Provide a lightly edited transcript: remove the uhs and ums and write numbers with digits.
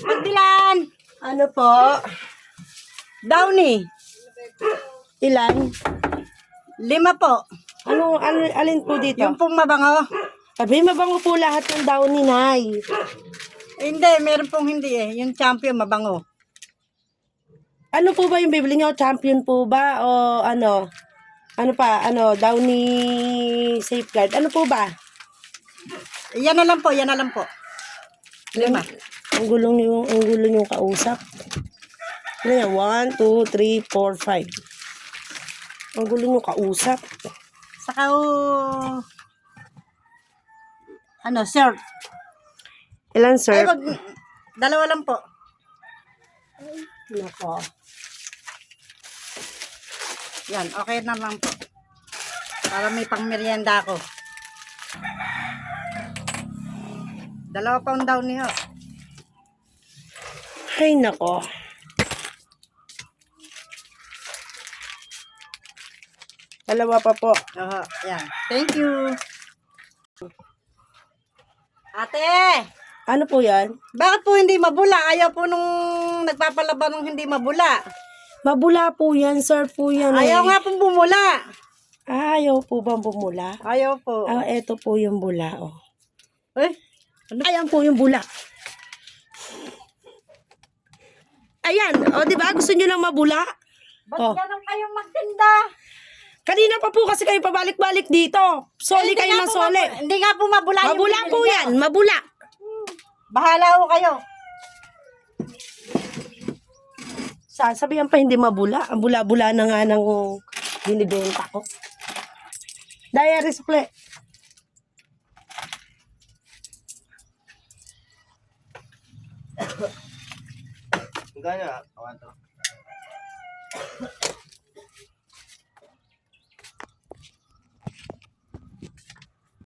Magdilan. Ano po? Downy. Ilan? 5 po. Alin po dito? Yung pong mabango. Sabi, mabango po lahat ng daon ni Nay. Hindi, meron pong hindi eh. Yung champion mabango. Ano po ba yung bibili nyo? Champion po ba? O ano? Ano pa? Ano? Downy Safeguard? Ano po ba? Yan na lang po, yan na lang po. 5. Ang gulo yung kausap. Ano yan? 1, 2, 3, 4, 5. Ang gulo yung kausap. Saka sir. Ilan, Ay, sir? 2 lang po. Nako. Yan, okay na lang po. Para may pang merienda ako. 2 pound Downy ho. Ay, nako. Dalawa pa po. Oho, yan. Thank you. Ate! Ano po yan? Bakit po hindi mabula? Ayaw po nung nagpapalaban nung hindi mabula. Mabula po yan, sir po yan. Ayaw nga pong bumula. Ayaw po bang bumula? Ayaw po. Eto po yung bula, oh. Eh? Ayan po yung bula. Ayan, di ba? Gusto nyo lang mabula? Ba't ganun kayong magtinda? Kanina pa po kasi kayo pabalik-balik dito. Soli kayo ng soli. Hindi nga po mabula. Mabula po yan, mabula. Bahala ho kayo. Sasabihan pa hindi mabula. Ang bula-bula na nga ng binibenta ko. Diary supply. Gana, awan to.